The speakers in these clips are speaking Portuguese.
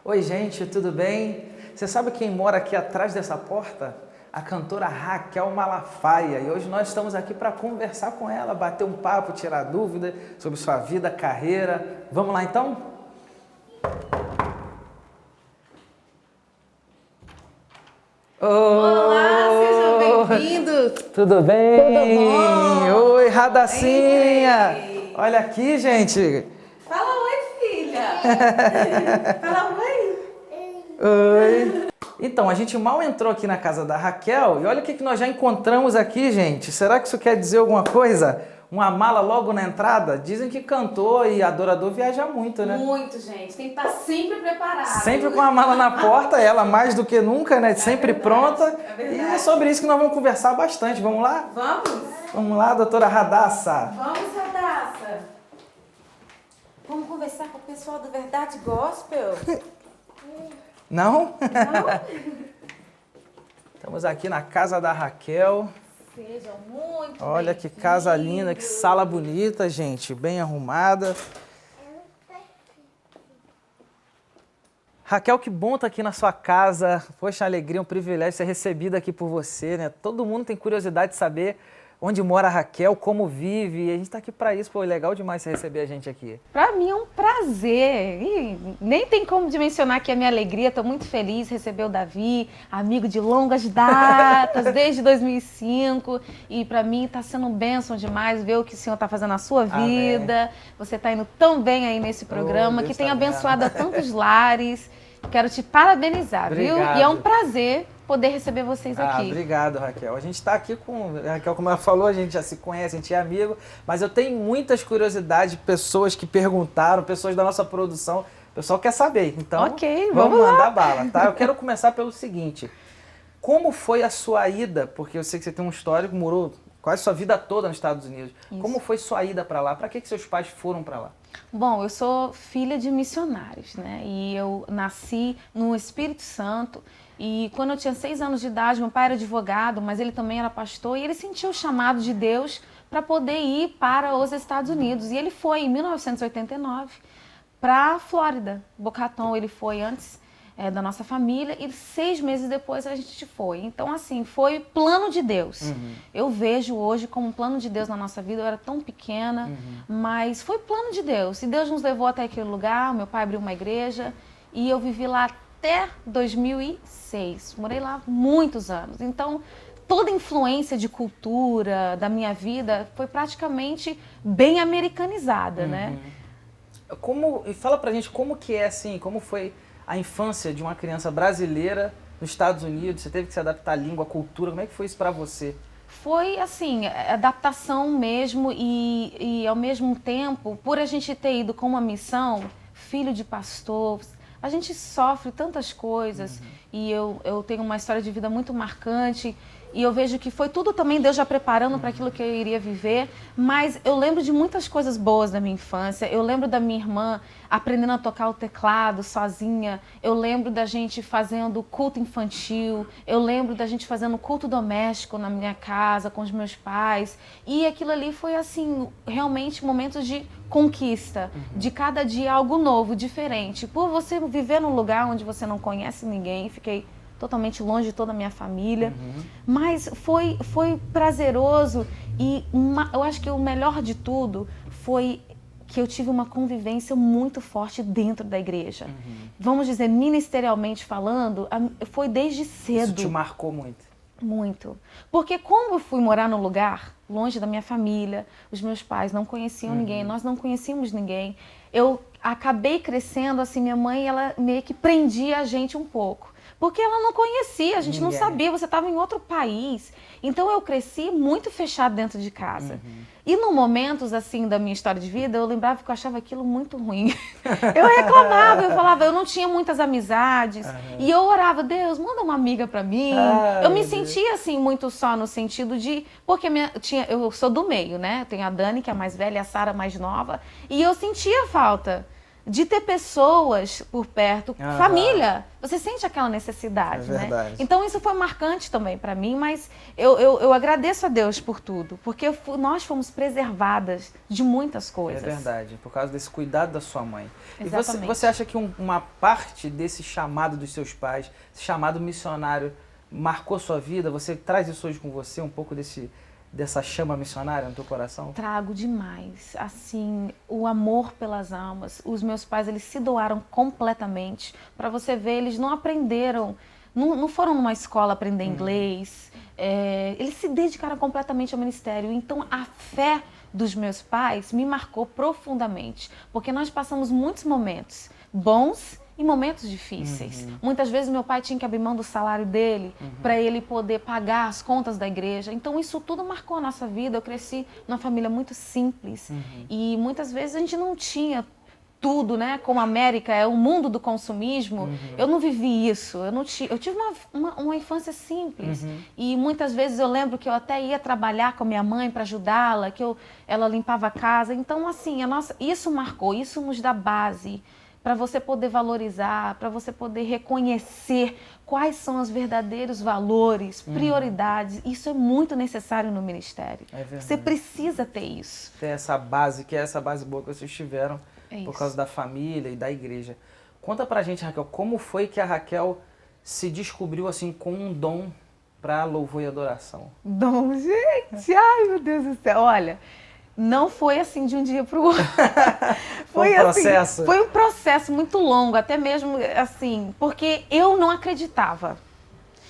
Oi, gente, tudo bem? Você sabe quem mora aqui atrás dessa porta? A cantora Raquel Malafaia. E hoje nós estamos aqui para conversar com ela, bater um papo, tirar dúvida sobre sua vida, carreira. Vamos lá então? Olá, seja bem-vindo! Tudo bem? Tudo bom? Oi, Radacinha! Ei. Olha aqui, gente! Fala oi, filha! Fala oi! Oi! Então, a gente mal entrou aqui na casa da Raquel e olha o que nós já encontramos aqui, gente. Será que isso quer dizer alguma coisa? Uma mala logo na entrada? Dizem que cantor e adorador viaja muito, né? Muito, gente. Tem que estar sempre preparado. Sempre com a mala na porta, ela mais do que nunca, né? Sempre verdade, pronta. é verdade. E é sobre isso que nós vamos conversar bastante. Vamos lá? Vamos? Vamos lá, doutora Radassa. Vamos, Radassa! Vamos conversar com o pessoal do Verdade Gospel? Não? Não? Estamos aqui na casa da Raquel. Sejam muito Olha que casa linda, que sala bonita, gente. Bem arrumada. Raquel, que bom estar aqui na sua casa. Poxa, alegria, um privilégio ser recebida aqui por você, né? Todo mundo tem curiosidade de saber onde mora a Raquel, como vive. E a gente está aqui para isso. Pô, legal demais você receber a gente aqui. Para mim é um prazer. E nem tem como dimensionar aqui a minha alegria. Estou muito feliz de receber o Davi, amigo de longas datas, desde 2005. E para mim está sendo um bênção demais ver o que o Senhor está fazendo na sua vida. Amém. Você está indo tão bem aí nesse programa, que tem abençoado a tantos lares. Quero te parabenizar, Obrigado. Viu? E é um prazer poder receber vocês aqui. Obrigado, Raquel. A gente está aqui com... A Raquel, como ela falou, a gente já se conhece, a gente é amigo, mas eu tenho muitas curiosidades de pessoas que perguntaram, pessoas da nossa produção. O pessoal quer saber, então vamos mandar bala, tá? Eu quero começar pelo seguinte. Como foi a sua ida? Porque eu sei que você tem um histórico, morou quase sua vida toda nos Estados Unidos. Isso. Como foi sua ida para lá? Para que seus pais foram para lá? Bom, eu sou filha de missionários, né? E eu nasci no Espírito Santo. E quando eu tinha 6 anos de idade, meu pai era advogado, mas ele também era pastor. E ele sentiu o chamado de Deus para poder ir para os Estados Unidos. E ele foi em 1989 para a Flórida, Boca Raton. Ele foi antes da nossa família e 6 meses depois a gente foi. Então, assim, foi plano de Deus. Eu vejo hoje como um plano de Deus na nossa vida. Eu era tão pequena, mas foi plano de Deus. E Deus nos levou até aquele lugar, meu pai abriu uma igreja e eu vivi lá até 2006. Morei lá muitos anos. Então, toda influência de cultura da minha vida foi praticamente bem americanizada, né? Fala pra gente como que é assim, como foi a infância de uma criança brasileira nos Estados Unidos? Você teve que se adaptar à língua, à cultura. Como é que foi isso para você? Foi, assim, adaptação mesmo e ao mesmo tempo, por a gente ter ido com uma missão, filho de pastor, a gente sofre tantas coisas e eu tenho uma história de vida muito marcante. E eu vejo que foi tudo também Deus já preparando para aquilo que eu iria viver. Mas eu lembro de muitas coisas boas da minha infância. Eu lembro da minha irmã aprendendo a tocar o teclado sozinha. Eu lembro da gente fazendo culto infantil. Eu lembro da gente fazendo culto doméstico na minha casa, com os meus pais. E aquilo ali foi, assim, realmente momentos de conquista. De cada dia algo novo, diferente. Por você viver num lugar onde você não conhece ninguém, fiquei totalmente longe de toda a minha família, mas foi prazeroso e eu acho que o melhor de tudo foi que eu tive uma convivência muito forte dentro da igreja. Vamos dizer, ministerialmente falando, foi desde cedo. Isso te marcou muito? Muito. Porque como eu fui morar num lugar longe da minha família, os meus pais não conheciam ninguém, nós não conhecíamos ninguém, eu acabei crescendo assim, minha mãe, ela meio que prendia a gente um pouco. Porque ela não conhecia, a gente não sabia, você estava em outro país. Então eu cresci muito fechado dentro de casa. E no momentos assim da minha história de vida, eu lembrava que eu achava aquilo muito ruim. Eu reclamava, eu falava, eu não tinha muitas amizades. E eu orava, Deus, manda uma amiga pra mim. Eu me sentia assim muito só no sentido de... Porque eu sou do meio, né? Eu tenho a Dani, que é a mais velha, e a Sara mais nova. E eu sentia falta de ter pessoas por perto, família. Você sente aquela necessidade, né? Então isso foi marcante também para mim, mas eu agradeço a Deus por tudo, porque nós fomos preservadas de muitas coisas. É verdade, por causa desse cuidado da sua mãe. Exatamente. E você acha que uma parte desse chamado dos seus pais, esse chamado missionário, marcou sua vida? Você traz isso hoje com você, um pouco dessa chama missionária no teu coração? Trago demais, assim, o amor pelas almas. Os meus pais, eles se doaram completamente. Para você ver, eles não aprenderam, não foram numa escola aprender inglês. Eles se dedicaram completamente ao ministério. Então, a fé dos meus pais me marcou profundamente, porque nós passamos muitos momentos bons em momentos difíceis. Muitas vezes meu pai tinha que abrir mão do salário dele para ele poder pagar as contas da igreja. Então isso tudo marcou a nossa vida. Eu cresci numa família muito simples e muitas vezes a gente não tinha tudo, né? Como a América é o mundo do consumismo, eu não vivi isso. Eu tive uma infância simples e muitas vezes eu lembro que eu até ia trabalhar com a minha mãe para ajudá-la, ela limpava a casa. Então assim, isso marcou, isso nos dá base para você poder valorizar, para você poder reconhecer quais são os verdadeiros valores, prioridades. Isso é muito necessário no ministério. Você precisa ter isso. Ter essa base, que é essa base boa que vocês tiveram por causa da família e da igreja. Conta pra gente, Raquel, como foi que a Raquel se descobriu assim com um dom para louvor e adoração? Dom, gente! Ai, meu Deus do céu! Olha, não foi assim de um dia para o outro. Foi um processo? Assim, foi um processo muito longo, até mesmo assim, porque eu não acreditava.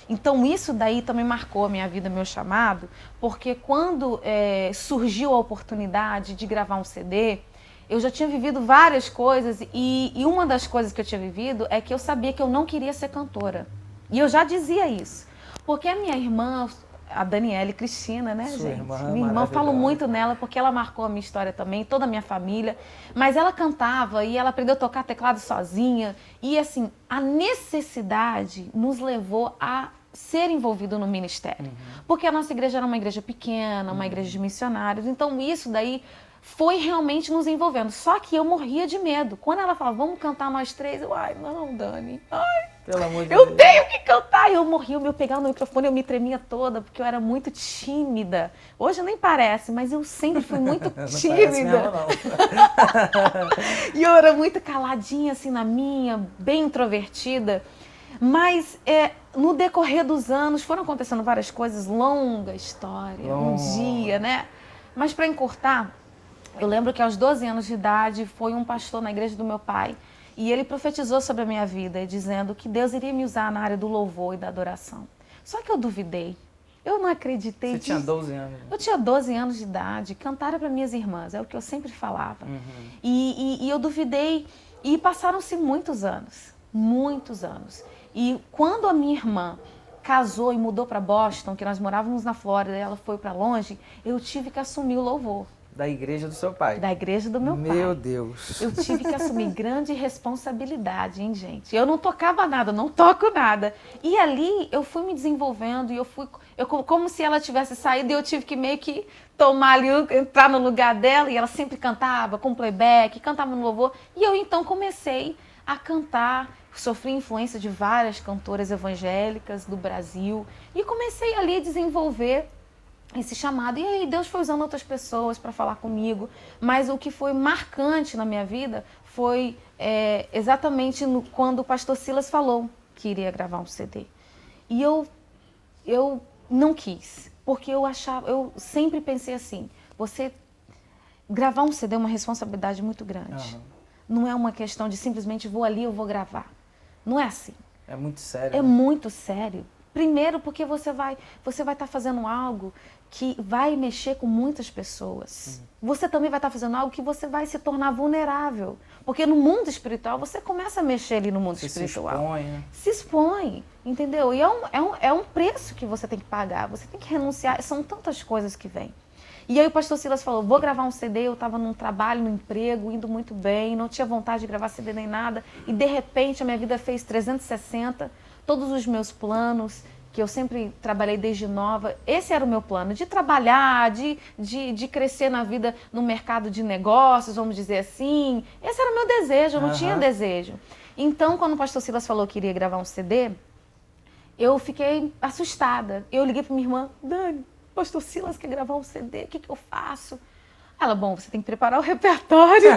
Então isso daí também marcou a minha vida, meu chamado, porque quando surgiu a oportunidade de gravar um CD, eu já tinha vivido várias coisas e uma das coisas que eu tinha vivido é que eu sabia que eu não queria ser cantora. E eu já dizia isso, porque a minha irmã, a Daniele Cristina, né, Sua gente? Irmã, minha irmã, eu falo muito nela porque ela marcou a minha história também, toda a minha família. Mas ela cantava e ela aprendeu a tocar teclado sozinha. E assim, a necessidade nos levou a ser envolvido no ministério. Porque a nossa igreja era uma igreja pequena, uma igreja de missionários. Então isso daí foi realmente nos envolvendo. Só que eu morria de medo. Quando ela falava, vamos cantar nós três, eu, ai, não, Dani, ai. Pelo amor de Eu Deus. tenho que cantar! Eu morria, eu pegava no microfone, eu me tremia toda, porque eu era muito tímida. Hoje nem parece, mas eu sempre fui muito tímida. Não. E eu era muito caladinha, assim, na minha, bem introvertida. Mas no decorrer dos anos foram acontecendo várias coisas, longa história, um dia, né? Mas para encurtar, eu lembro que aos 12 anos de idade foi um pastor na igreja do meu pai. E ele profetizou sobre a minha vida, dizendo que Deus iria me usar na área do louvor e da adoração. Só que eu duvidei. Eu não acreditei. Você tinha 12 anos. Eu tinha 12 anos de idade, cantaram para minhas irmãs, é o que eu sempre falava. E eu duvidei. E passaram-se muitos anos. E quando a minha irmã casou e mudou para Boston, que nós morávamos na Flórida, e ela foi para longe, eu tive que assumir o louvor. Da igreja do seu pai? Da igreja do meu pai. Meu Deus. Eu tive que assumir grande responsabilidade, hein, gente? Eu não tocava nada, não toco nada. E ali eu fui me desenvolvendo e como se ela tivesse saído e eu tive que meio que tomar ali, entrar no lugar dela. E ela sempre cantava com playback, cantava no louvor. E eu então comecei a cantar. Sofri influência de várias cantoras evangélicas do Brasil. E comecei ali a desenvolver esse chamado. E aí Deus foi usando outras pessoas para falar comigo. Mas o que foi marcante na minha vida foi exatamente quando o pastor Silas falou que iria gravar um CD. E eu não quis, porque eu sempre pensei assim, você gravar um CD é uma responsabilidade muito grande. Não é uma questão de simplesmente vou ali, eu vou gravar. Não é assim. É muito sério. É muito sério. Primeiro porque você vai estar fazendo algo que vai mexer com muitas pessoas. Você também vai estar fazendo algo que você vai se tornar vulnerável. Porque no mundo espiritual, você começa a mexer ali no mundo espiritual. Se expõe, né? Se expõe, entendeu? E é um preço que você tem que pagar, você tem que renunciar. São tantas coisas que vêm. E aí o pastor Silas falou, vou gravar um CD, eu estava num trabalho, no emprego, indo muito bem, não tinha vontade de gravar CD nem nada. E de repente a minha vida fez 360, todos os meus planos que eu sempre trabalhei desde nova. Esse era o meu plano, de trabalhar, de crescer na vida no mercado de negócios, vamos dizer assim. Esse era o meu desejo, eu não tinha desejo. Então, quando o pastor Silas falou que iria gravar um CD, eu fiquei assustada. Eu liguei para minha irmã, Dani, pastor Silas quer gravar um CD, o que eu faço? Ela, bom, você tem que preparar o repertório,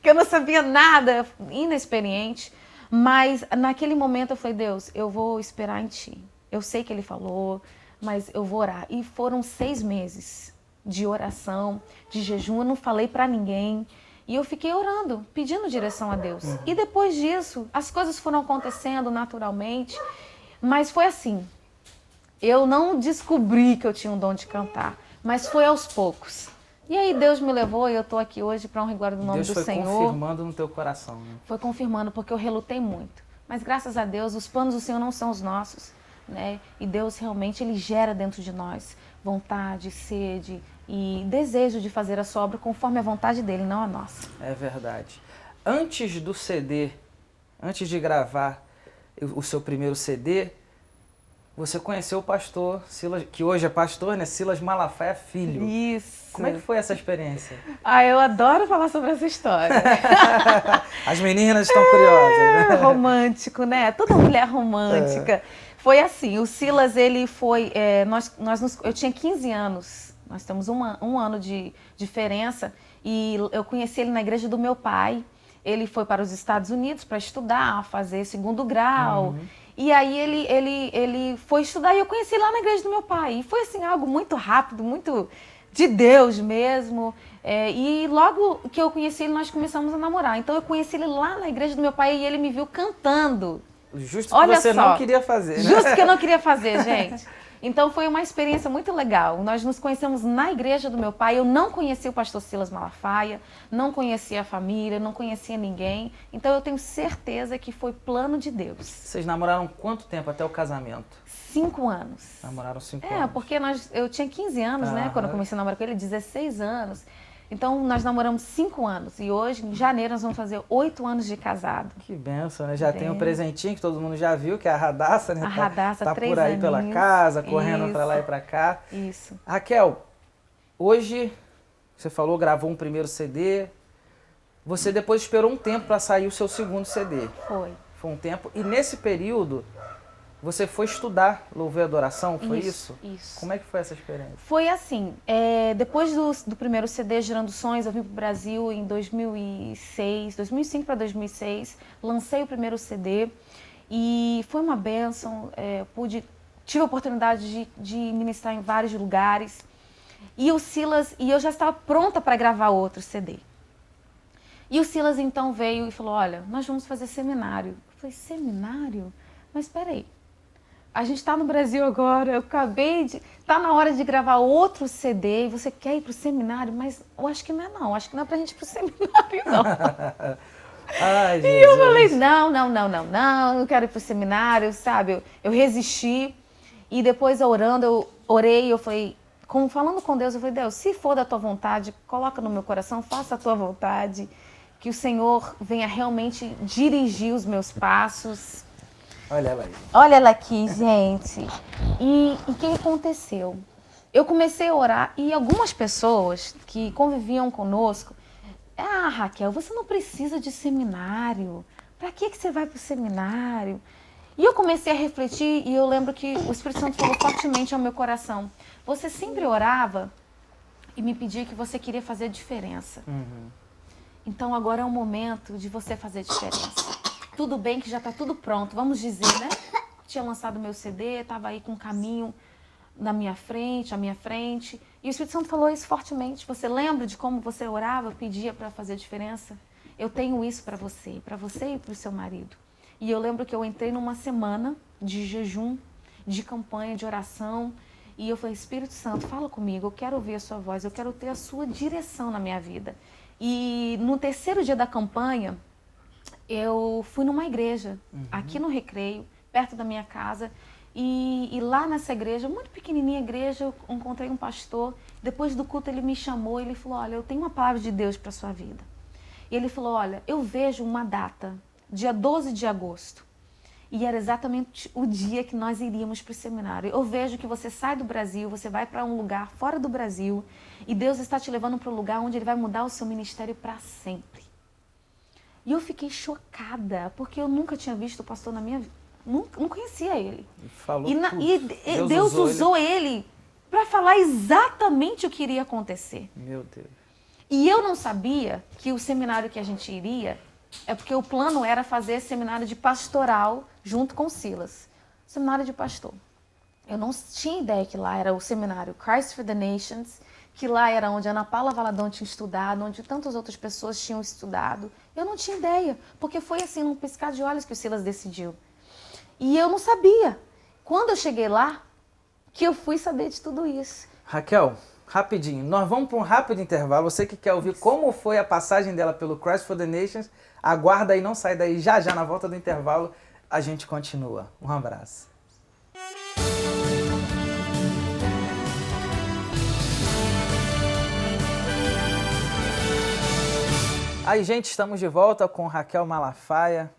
que eu não sabia nada, inexperiente. Mas naquele momento eu falei, Deus, eu vou esperar em Ti. Eu sei que Ele falou, mas eu vou orar. E foram 6 meses de oração, de jejum, eu não falei para ninguém. E eu fiquei orando, pedindo direção a Deus. E depois disso, as coisas foram acontecendo naturalmente. Mas foi assim, eu não descobri que eu tinha um dom de cantar, mas foi aos poucos. E aí Deus me levou e eu estou aqui hoje para honra e glória do nome do Senhor. Deus foi confirmando no teu coração, né? Foi confirmando, porque eu relutei muito. Mas graças a Deus, os planos do Senhor não são os nossos, né? E Deus realmente, Ele gera dentro de nós vontade, sede e desejo de fazer a sua obra conforme a vontade dEle, não a nossa. É verdade. Antes do CD, antes de gravar o seu primeiro CD, você conheceu o pastor Silas, que hoje é pastor, né? Silas Malafaia Filho. Isso. Como é que foi essa experiência? Eu adoro falar sobre essa história. As meninas estão curiosas, né? Romântico, né? Toda mulher romântica. Foi assim, o Silas, ele foi... eu tinha 15 anos, nós temos um ano de diferença, e eu conheci ele na igreja do meu pai. Ele foi para os Estados Unidos para estudar, fazer 2º grau. E aí ele foi estudar e eu conheci lá na igreja do meu pai. E foi assim, algo muito rápido, muito de Deus mesmo. E logo que eu conheci ele, nós começamos a namorar. Então eu conheci ele lá na igreja do meu pai e ele me viu cantando. Justo que Olha você só, não queria fazer, né? Justo que eu não queria fazer, gente. Então foi uma experiência muito legal. Nós nos conhecemos na igreja do meu pai. Eu não conhecia o pastor Silas Malafaia, não conhecia a família, não conhecia ninguém. Então eu tenho certeza que foi plano de Deus. Vocês namoraram quanto tempo até o casamento? 5 anos. Namoraram 5 anos. Porque eu tinha 15 anos, né? Quando eu comecei a namorar com ele, 16 anos. Então, nós namoramos 5 anos e hoje, em janeiro, nós vamos fazer 8 anos de casado. Que benção, né? Já tem um presentinho que todo mundo já viu, que é a Radassa, né? A Radassa, tá 3 por aí aninhos. pela casa, correndo para lá e para cá. Isso. Raquel, hoje, você falou, gravou um primeiro CD. Você depois esperou um tempo para sair o seu segundo CD. Foi. Foi um tempo. E nesse período, você foi estudar louvor e adoração, foi isso? Isso. Como é que foi essa experiência? Foi assim, depois do primeiro CD, Gerando Sonhos, eu vim para o Brasil em 2005 para 2006, lancei o primeiro CD e foi uma bênção, tive a oportunidade de ministrar em vários lugares e o Silas, e eu já estava pronta para gravar outro CD. E o Silas então veio e falou, olha, nós vamos fazer seminário. Eu falei, seminário? Mas espera aí. A gente está no Brasil agora, eu acabei de... Tá na hora de gravar outro CD e você quer ir pro seminário, mas eu acho que não, acho que não é pra gente ir pro seminário, não. Ai, Jesus. E eu falei, não quero ir pro seminário, sabe? Eu resisti e depois orando, eu orei, eu falei, falando com Deus, eu falei, Deus, se for da tua vontade, coloca no meu coração, faça a tua vontade, que o Senhor venha realmente dirigir os meus passos. Olha ela aí. Olha ela aqui, gente. E o que aconteceu? Eu comecei a orar e algumas pessoas que conviviam conosco, Raquel, você não precisa de seminário. Para que você vai para o seminário? E eu comecei a refletir e eu lembro que o Espírito Santo falou fortemente ao meu coração. Você sempre orava e me pedia que você queria fazer diferença. Então agora é o momento de você fazer diferença. Tudo bem que já está tudo pronto, vamos dizer, né? Tinha lançado meu CD, estava aí com um caminho à minha frente. E o Espírito Santo falou isso fortemente. Você lembra de como você orava, pedia para fazer diferença? Eu tenho isso para você e para o seu marido. E eu lembro que eu entrei numa semana de jejum, de campanha, de oração. E eu falei, Espírito Santo, fala comigo, eu quero ouvir a sua voz, eu quero ter a sua direção na minha vida. E no 3º dia da campanha, eu fui numa igreja, aqui no Recreio, perto da minha casa, e lá nessa igreja, muito pequenininha igreja, eu encontrei um pastor. Depois do culto ele me chamou e ele falou, olha, eu tenho uma palavra de Deus para a sua vida. E ele falou, olha, eu vejo uma data, dia 12 de agosto, E era exatamente o dia que nós iríamos para o seminário. Eu vejo que você sai do Brasil, você vai para um lugar fora do Brasil e Deus está te levando para um lugar onde Ele vai mudar o seu ministério para sempre. E eu fiquei chocada, porque eu nunca tinha visto o pastor na minha vida. Não conhecia ele. E Deus usou ele para falar exatamente o que iria acontecer. Meu Deus. E eu não sabia que o seminário que a gente iria, é porque o plano era fazer seminário de pastoral junto com Silas. Seminário de pastor. Eu não tinha ideia que lá era o seminário Christ for the Nations, que lá era onde Ana Paula Valadão tinha estudado, onde tantas outras pessoas tinham estudado. Eu não tinha ideia, porque foi assim, num piscar de olhos que o Silas decidiu. E eu não sabia. Quando eu cheguei lá, que eu fui saber de tudo isso. Raquel, rapidinho, nós vamos para um rápido intervalo. Você que quer ouvir como foi a passagem dela pelo Christ for the Nations, aguarda aí, não sai daí. Já na volta do intervalo a gente continua. Um abraço. Aí, gente, estamos de volta com Raquel Malafaia,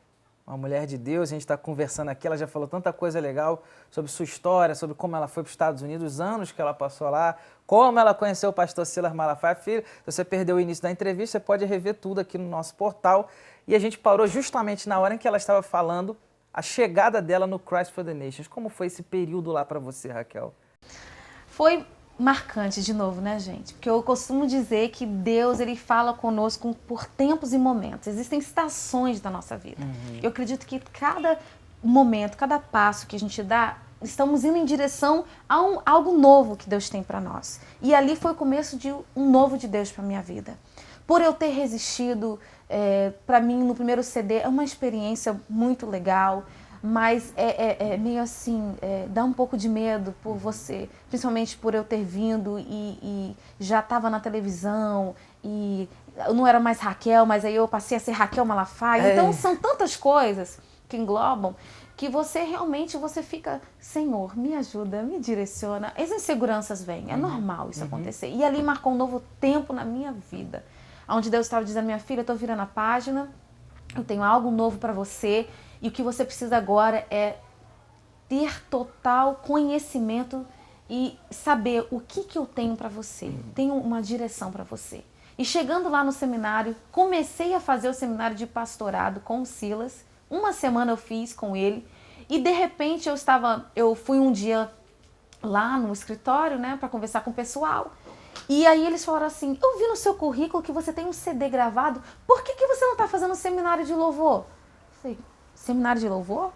uma mulher de Deus. A gente está conversando aqui, ela já falou tanta coisa legal sobre sua história, sobre como ela foi para os Estados Unidos, os anos que ela passou lá, como ela conheceu o pastor Silas Malafaia. Filho, se você perdeu o início da entrevista, você pode rever tudo aqui no nosso portal. E a gente parou justamente na hora em que ela estava falando a chegada dela no Christ for the Nations. Como foi esse período lá para você, Raquel? Foi marcante de novo, né, gente? Porque eu costumo dizer que Deus, Ele fala conosco por tempos e momentos. Existem estações da nossa vida. Eu acredito que cada momento, cada passo que a gente dá, estamos indo em direção a algo novo que Deus tem para nós. E ali foi o começo de um novo de Deus para minha vida. Por eu ter resistido, para mim, no primeiro CD, é uma experiência muito legal, mas é meio assim, dá um pouco de medo por você, principalmente por eu ter vindo e já estava na televisão, e eu não era mais Raquel, mas aí eu passei a ser Raquel Malafaia. Então são tantas coisas que englobam, que você realmente fica, Senhor, me ajuda, me direciona. As inseguranças vêm, é normal isso acontecer. E ali marcou um novo tempo na minha vida, onde Deus estava dizendo, minha filha, eu estou virando a página, eu tenho algo novo para você, e o que você precisa agora é ter total conhecimento e saber o que eu tenho para você. Tenho uma direção para você. E chegando lá no seminário, comecei a fazer o seminário de pastorado com o Silas. Uma semana eu fiz com ele. E de repente eu fui um dia lá no escritório, né, para conversar com o pessoal. E aí eles falaram assim, eu vi no seu currículo que você tem um CD gravado, por que você não está fazendo seminário de louvor? Eu falei, seminário de louvor?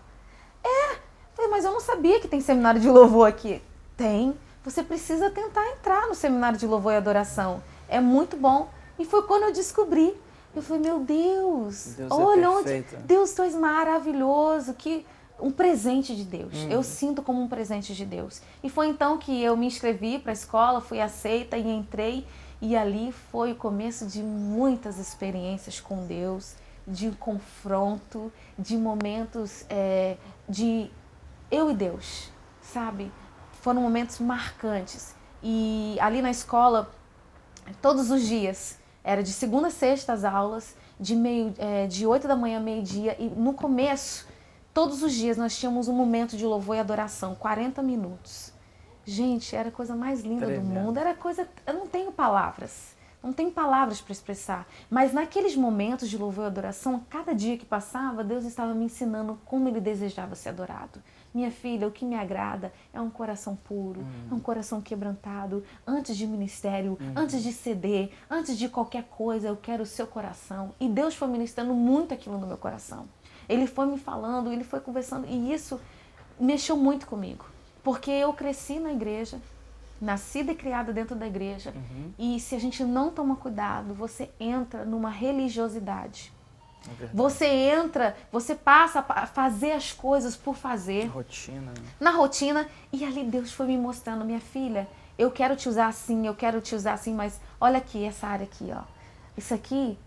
Falei, mas eu não sabia que tem seminário de louvor aqui. Tem. Você precisa tentar entrar no seminário de louvor e adoração. É muito bom. E foi quando eu descobri. Eu falei, meu Deus, olha onde... Deus, tu és maravilhoso. Que um presente de Deus. Eu sinto como um presente de Deus. E foi então que eu me inscrevi para a escola, fui aceita e entrei. E ali foi o começo de muitas experiências com Deus, de confronto, de momentos de eu e Deus, sabe? Foram momentos marcantes. E ali na escola, todos os dias, era de segunda a sexta as aulas, de 8 da manhã a meio-dia. E no começo, todos os dias, nós tínhamos um momento de louvor e adoração, 40 minutos. Gente, era a coisa mais linda do mundo, era coisa... Eu não tenho palavras. Não tem palavras para expressar, mas naqueles momentos de louvor e adoração, cada dia que passava, Deus estava me ensinando como Ele desejava ser adorado. Minha filha, o que me agrada é um coração puro, é um coração quebrantado. Antes de ministério, antes de CD, antes de qualquer coisa, eu quero o seu coração. E Deus foi ministrando muito aquilo no meu coração. Ele foi me falando, Ele foi conversando, e isso mexeu muito comigo. Porque eu cresci na igreja, nascida e criada dentro da igreja, e se a gente não toma cuidado, você entra numa religiosidade. Você passa a fazer as coisas por fazer. Na rotina. E ali Deus foi me mostrando, minha filha, eu quero te usar assim, mas olha aqui, essa área aqui, ó. Isso aqui,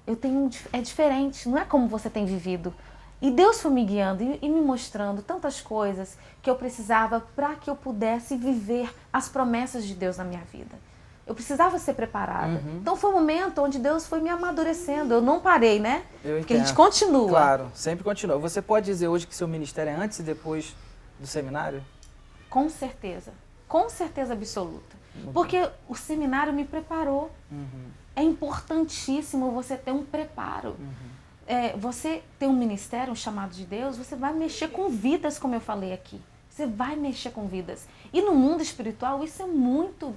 é diferente, não é como você tem vivido. E Deus foi me guiando e me mostrando tantas coisas que eu precisava para que eu pudesse viver as promessas de Deus na minha vida. Eu precisava ser preparada. Então foi um momento onde Deus foi me amadurecendo. Eu não parei, né? Porque a gente continua. Claro, sempre continua. Você pode dizer hoje que seu ministério é antes e depois do seminário? Com certeza absoluta. Porque o seminário me preparou. É importantíssimo você ter um preparo. Você ter um ministério, um chamado de Deus, você vai mexer com vidas, como eu falei aqui. Você vai mexer com vidas. E no mundo espiritual isso é muito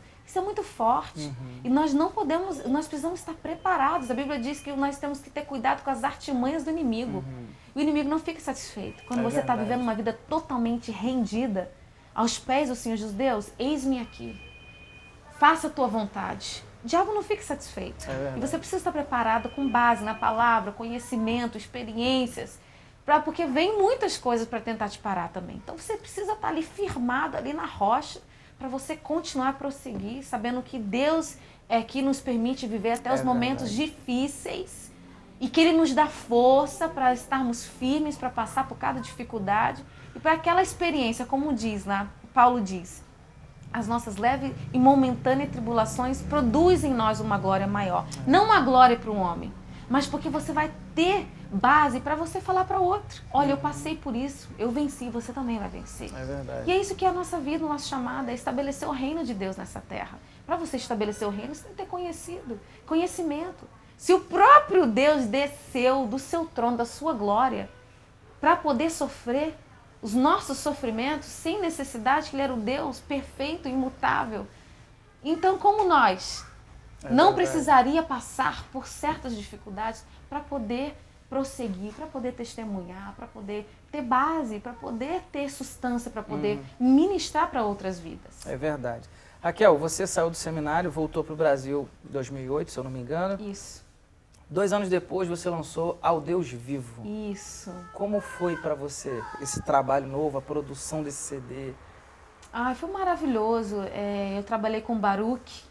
forte. E nós precisamos estar preparados. A Bíblia diz que nós temos que ter cuidado com as artimanhas do inimigo. O inimigo não fica satisfeito. Quando você está vivendo uma vida totalmente rendida aos pés do Senhor Deus, eis-me aqui. Faça a tua vontade. O diabo não fica satisfeito. E você precisa estar preparado com base na palavra, conhecimento, experiências, porque vem muitas coisas para tentar te parar também. Então você precisa estar ali firmado, ali na rocha, para você continuar a prosseguir, sabendo que Deus é que nos permite viver até os momentos difíceis e que Ele nos dá força para estarmos firmes, para passar por cada dificuldade e para aquela experiência, como diz lá, Paulo diz, as nossas leves e momentâneas tribulações produzem em nós uma glória maior. Não uma glória para o homem, mas porque você vai ter base para você falar para o outro. Olha, eu passei por isso, eu venci, você também vai vencer. É verdade. E é isso que é a nossa vida, a nossa chamada, é estabelecer o reino de Deus nessa terra. Para você estabelecer o reino, você tem que ter conhecimento. Se o próprio Deus desceu do seu trono, da sua glória, para poder sofrer os nossos sofrimentos sem necessidade, que Ele era o Deus perfeito, imutável. Então, como nós não precisaria passar por certas dificuldades para poder prosseguir, para poder testemunhar, para poder ter base, para poder ter substância, para poder ministrar para outras vidas. É verdade. Raquel, você saiu do seminário, voltou para o Brasil em 2008, se eu não me engano. Isso. 2 anos depois você lançou Ao Deus Vivo. Isso. Como foi para você esse trabalho novo, a produção desse CD? Foi maravilhoso. Eu trabalhei com o Baruch,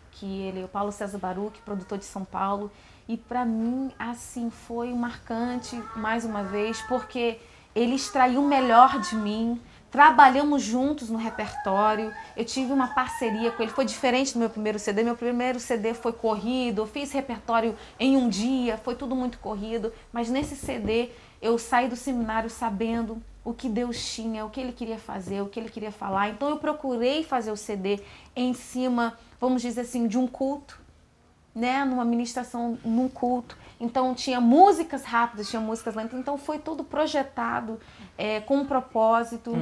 o Paulo César Baruch, produtor de São Paulo. E para mim, assim, foi marcante, mais uma vez, porque ele extraiu o melhor de mim. Trabalhamos juntos no repertório, eu tive uma parceria com ele, foi diferente do meu primeiro CD. Meu primeiro CD foi corrido, eu fiz repertório em um dia, foi tudo muito corrido. Mas nesse CD, eu saí do seminário sabendo o que Deus tinha, o que Ele queria fazer, o que Ele queria falar. Então eu procurei fazer o CD em cima, vamos dizer assim, de um culto, né, numa ministração, num culto. Então tinha músicas rápidas, tinha músicas lentas, então foi tudo projetado com um propósito.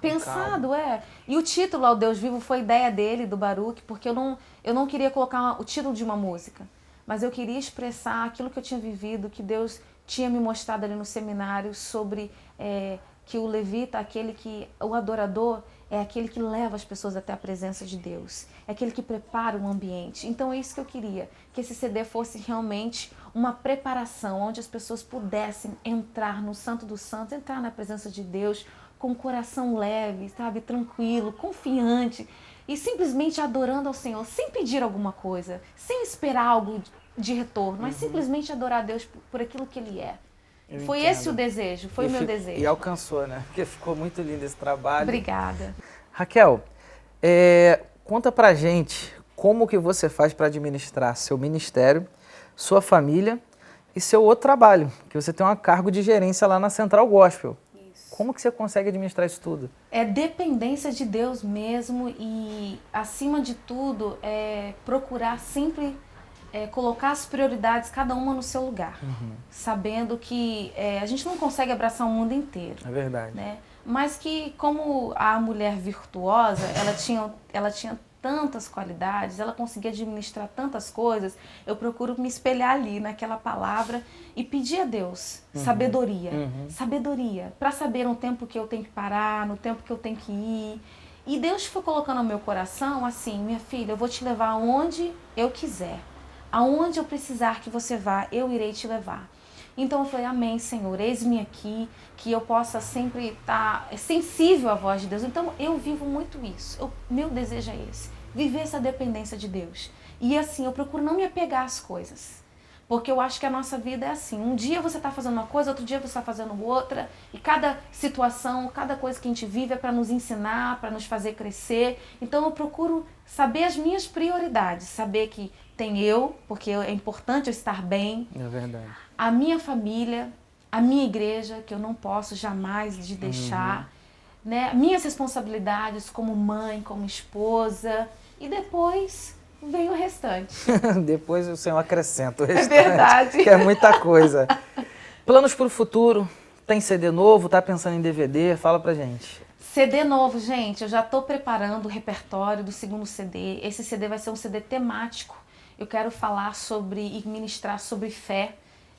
Pensado, E o título Ao Deus Vivo foi ideia dele, do Baruch, porque eu não queria colocar o título de uma música, mas eu queria expressar aquilo que eu tinha vivido, que Deus tinha me mostrado ali no seminário sobre que o levita, o adorador, é aquele que leva as pessoas até a presença de Deus. É aquele que prepara o ambiente. Então é isso que eu queria, que esse CD fosse realmente uma preparação, onde as pessoas pudessem entrar no Santo dos Santos, entrar na presença de Deus com o coração leve, sabe, tranquilo, confiante e simplesmente adorando ao Senhor, sem pedir alguma coisa, sem esperar algo de retorno, mas simplesmente adorar a Deus por aquilo que Ele é. Foi esse o desejo, foi o meu desejo. E alcançou, né? Porque ficou muito lindo esse trabalho. Obrigada. Raquel, conta pra gente como que você faz para administrar seu ministério, sua família e seu outro trabalho, que você tem um cargo de gerência lá na Central Gospel. Isso. Como que você consegue administrar isso tudo? É dependência de Deus mesmo e, acima de tudo, procurar sempre colocar as prioridades, cada uma no seu lugar, sabendo que a gente não consegue abraçar o mundo inteiro. É verdade. Né? Mas que, como a mulher virtuosa, ela tinha tantas qualidades, ela conseguia administrar tantas coisas, eu procuro me espelhar ali naquela palavra e pedir a Deus sabedoria, sabedoria, para saber no tempo que eu tenho que parar, no tempo que eu tenho que ir. E Deus foi colocando no meu coração assim: minha filha, eu vou te levar aonde eu quiser. Aonde eu precisar que você vá, eu irei te levar. Então eu falei: amém, Senhor, eis-me aqui, que eu possa sempre estar sensível à voz de Deus. Então eu vivo muito isso, meu desejo é esse, viver essa dependência de Deus. E assim, eu procuro não me apegar às coisas, Porque eu acho que a nossa vida é assim. Um dia você está fazendo uma coisa, outro dia você está fazendo outra. E cada situação, cada coisa que a gente vive é para nos ensinar, para nos fazer crescer. Então eu procuro saber as minhas prioridades. Saber que tem eu, porque é importante eu estar bem. É verdade. A minha família, a minha igreja, que eu não posso jamais de deixar. Né? Minhas responsabilidades como mãe, como esposa. E depois vem o restante. Depois o Senhor acrescenta o restante. É verdade. Que é muita coisa. Planos para o futuro? Tem CD novo? Tá pensando em DVD? Fala pra gente. CD novo, gente. Eu já estou preparando o repertório do segundo CD. Esse CD vai ser um CD temático. Eu quero falar sobre e ministrar sobre fé,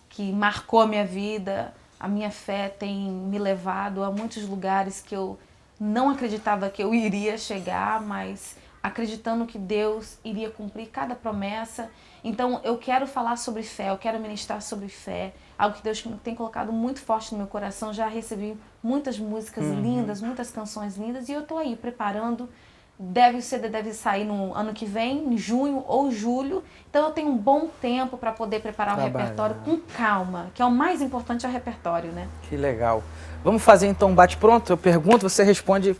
que marcou a minha vida. A minha fé tem me levado a muitos lugares que eu não acreditava que eu iria chegar, mas acreditando que Deus iria cumprir cada promessa. Então eu quero falar sobre fé, eu quero ministrar sobre fé, algo que Deus tem colocado muito forte no meu coração. Já recebi muitas músicas lindas, muitas canções lindas, e eu estou aí preparando. O CD deve sair no ano que vem, em junho ou julho. Então eu tenho um bom tempo para poder preparar o repertório com calma, que é o mais importante, é o repertório, né? Que legal. Vamos fazer então um bate-pronto? Eu pergunto, você responde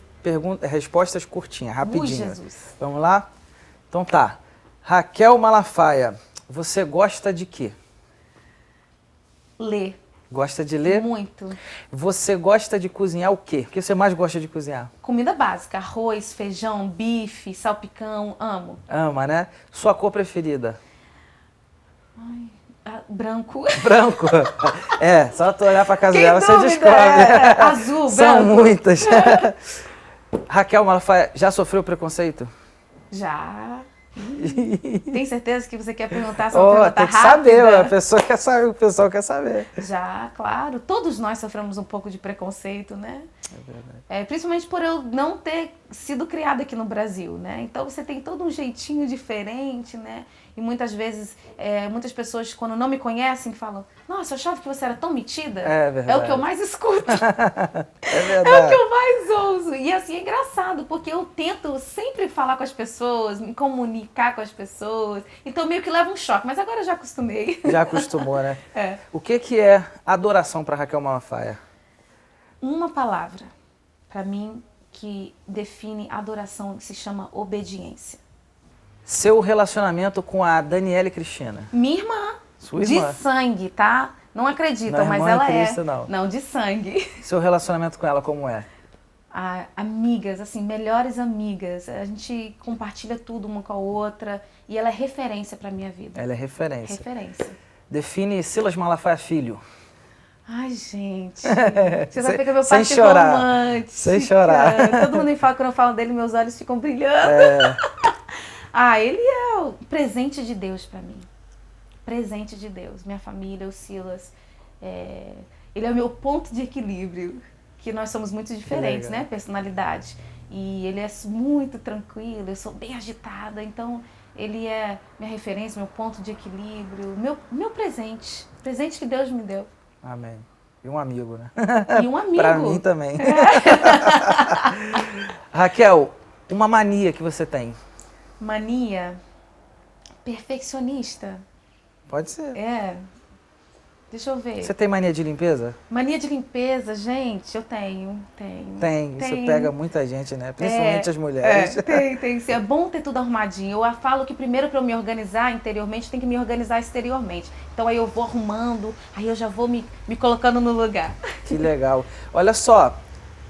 respostas curtinhas, rapidinho. Ui, Jesus. Vamos lá? Então tá. Raquel Malafaia, você gosta de quê? Ler. Gosta de ler? Muito. Você gosta de cozinhar o quê? O que você mais gosta de cozinhar? Comida básica, arroz, feijão, bife, salpicão, amo. Ama, né? Sua cor preferida? Branco. Branco. É, só tu olhar pra casa dela, você dúvida? descobre. Azul, São branco. muitas. Raquel Malafaia, já sofreu preconceito? Já. Tem certeza que você quer perguntar só uma pergunta tem que rápida? saber, a pessoa quer saber, o pessoal quer saber. Já, claro. Todos nós sofremos um pouco de preconceito, né? É verdade. Principalmente por eu não ter sido criada aqui no Brasil, né? Então você tem todo um jeitinho diferente, né? E muitas vezes, muitas pessoas, quando não me conhecem, falam: nossa, eu achava que você era tão metida. É verdade. É o que eu mais escuto. É verdade. É o que eu mais ouço. E assim, é engraçado, porque eu tento sempre falar com as pessoas, me comunicar com as pessoas. Então meio que leva um choque, mas agora eu já acostumei. Já acostumou, né? É. O que é adoração para Raquel Malafaia? Uma palavra, para mim, que define adoração, que se chama obediência. Seu relacionamento com a Daniele Cristina? Minha irmã. Sua irmã? De sangue, tá? Não acreditam, Não é mas irmã ela em Cristo, é. não. Não, de sangue. Seu relacionamento com ela como é? Amigas, assim, melhores amigas. A gente compartilha tudo uma com a outra e ela é referência pra minha vida. Ela é referência. Referência. Define Silas Malafaia Filho. Ai, gente. Você vai pegar meu pai Sem chorar. romântico. Sem chorar. Todo mundo me fala, quando eu falo dele, meus olhos ficam brilhando. Ele é o presente de Deus pra mim. Presente de Deus. Minha família, o Silas. Ele é o meu ponto de equilíbrio. Que nós somos muito diferentes, né? Personalidade. E ele é muito tranquilo, eu sou bem agitada. Então, ele é minha referência, meu ponto de equilíbrio. Meu presente. Presente que Deus me deu. Amém. E um amigo, né? E um amigo. Pra mim também. Raquel, uma mania que você tem? Mania perfeccionista. Pode ser. Deixa eu ver. Você tem mania de limpeza? Mania de limpeza, gente, eu tenho. Tem. Isso pega muita gente, né? Principalmente as mulheres. Tem. É bom ter tudo arrumadinho. Eu falo que primeiro para eu me organizar interiormente, tem que me organizar exteriormente. Então aí eu vou arrumando, aí eu já vou me colocando no lugar. Que legal. Olha só,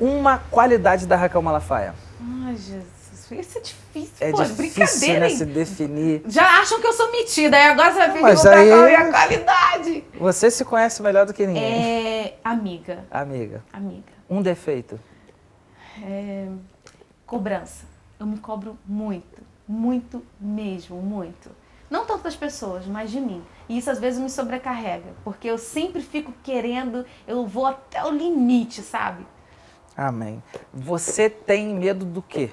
uma qualidade da Raquel Malafaia. Ai, Jesus. Isso é difícil. É Pô, difícil, brincadeira, né, hein? se definir. Já acham que eu sou metida, aí agora você vai vir Mas perguntar aí- qual é a minha qualidade. Você se conhece melhor do que ninguém. Amiga. Amiga. Amiga. Um defeito. Cobrança. Eu me cobro muito. Muito mesmo, muito. Não tanto das pessoas, mas de mim. E isso às vezes me sobrecarrega. Porque eu sempre fico querendo, eu vou até o limite, sabe? Amém. Você tem medo do quê?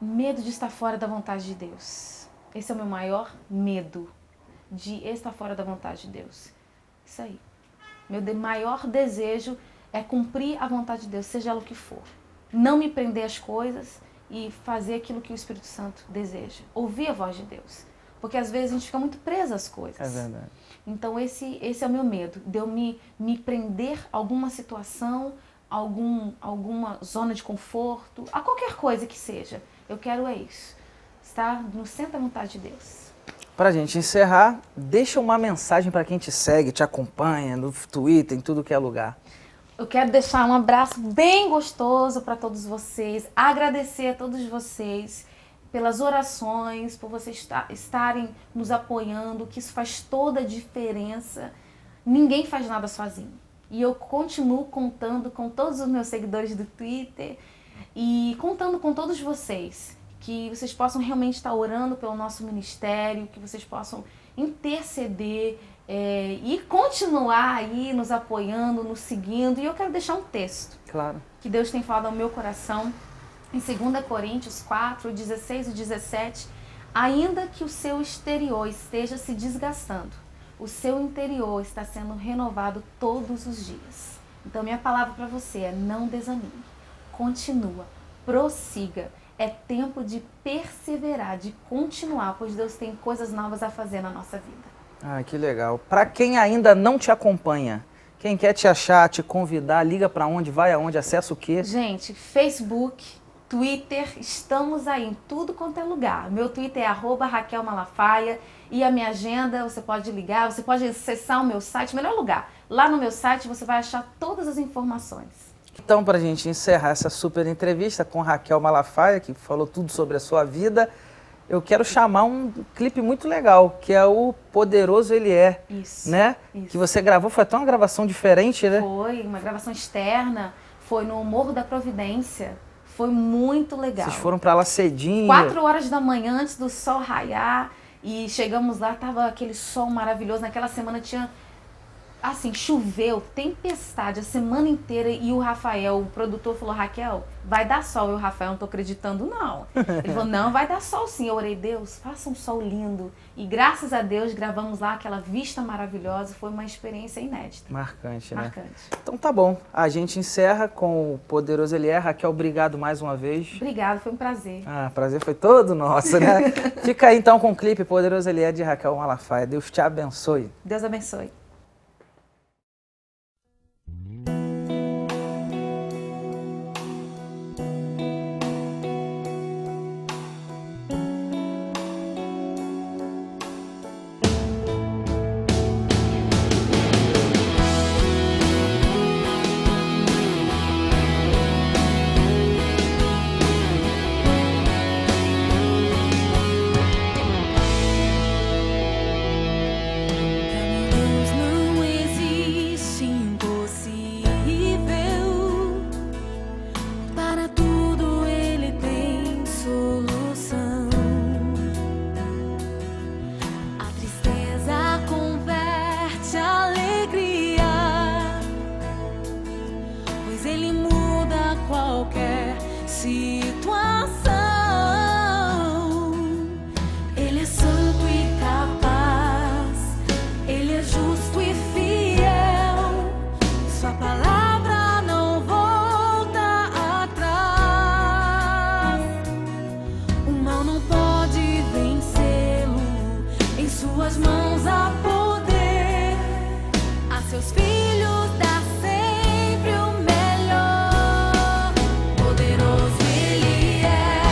Medo de estar fora da vontade de Deus. Esse é o meu maior medo. De estar fora da vontade de Deus. Isso aí. Meu maior desejo é cumprir a vontade de Deus, seja ela o que for. Não me prender às coisas e fazer aquilo que o Espírito Santo deseja. Ouvir a voz de Deus. Porque às vezes a gente fica muito presa às coisas. É verdade. Então esse é o meu medo, de eu me prender a alguma situação, alguma zona de conforto, a qualquer coisa que seja. Eu quero isso, estar no centro da vontade de Deus. Pra gente encerrar, deixa uma mensagem para quem te segue, te acompanha no Twitter, em tudo que é lugar. Eu quero deixar um abraço bem gostoso para todos vocês, agradecer a todos vocês pelas orações, por vocês estarem nos apoiando, que isso faz toda a diferença. Ninguém faz nada sozinho. E eu continuo contando com todos os meus seguidores do Twitter e contando com todos vocês, que vocês possam realmente estar orando pelo nosso ministério, que vocês possam interceder e continuar aí nos apoiando, nos seguindo. E eu quero deixar um texto que Deus tem falado ao meu coração, em 2 Coríntios 4, 16 e 17, ainda que o seu exterior esteja se desgastando, o seu interior está sendo renovado todos os dias. Então minha palavra para você é: não desanime, continua, prossiga. É tempo de perseverar, de continuar, pois Deus tem coisas novas a fazer na nossa vida. Ah, que legal. Para quem ainda não te acompanha, quem quer te achar, te convidar, liga para onde, vai aonde, acessa o quê? Gente, Facebook, Twitter, estamos aí em tudo quanto é lugar. Meu Twitter é @RaquelMalafaia e a minha agenda, você pode ligar, você pode acessar o meu site, melhor lugar. Lá no meu site você vai achar todas as informações. Então, para a gente encerrar essa super entrevista com Raquel Malafaia, que falou tudo sobre a sua vida, eu quero chamar um clipe muito legal, que é o Poderoso Ele É. Isso. Né? Isso. Que você gravou, foi até uma gravação diferente, né? Foi, uma gravação externa, foi no Morro da Providência. Foi muito legal. Vocês foram para lá cedinho. 4 horas da manhã antes do sol raiar e chegamos lá, tava aquele sol maravilhoso. Naquela semana tinha, assim, choveu, tempestade a semana inteira e o Rafael, o produtor, falou: Raquel, vai dar sol. E o Rafael: não tô acreditando não. Ele falou: não, vai dar sol sim. Eu orei: Deus, faça um sol lindo. E graças a Deus gravamos lá aquela vista maravilhosa. Foi uma experiência inédita. Marcante, né? Marcante. Então tá bom. A gente encerra com o Poderoso Ele É. Raquel, obrigado mais uma vez. Obrigada, foi um prazer. Ah, prazer foi todo nosso, né? Fica aí então com o clipe Poderoso Ele É de Raquel Malafaia. Deus te abençoe. Deus abençoe. Poderoso Ele é.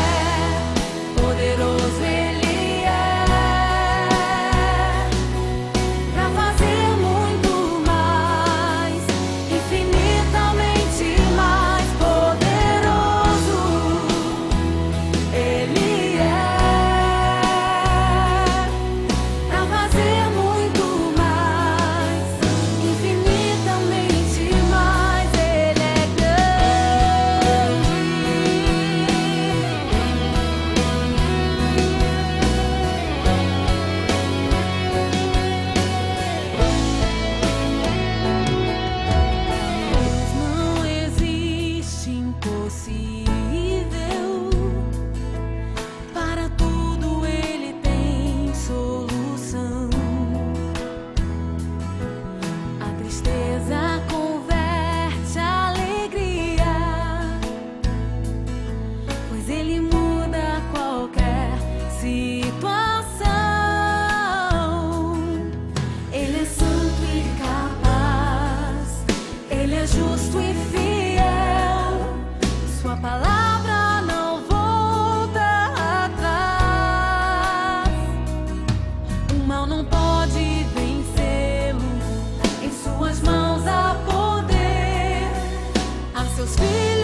justo e fiel. Sua palavra não volta atrás. O mal não pode vencê-lo. Em suas mãos há poder. A seus filhos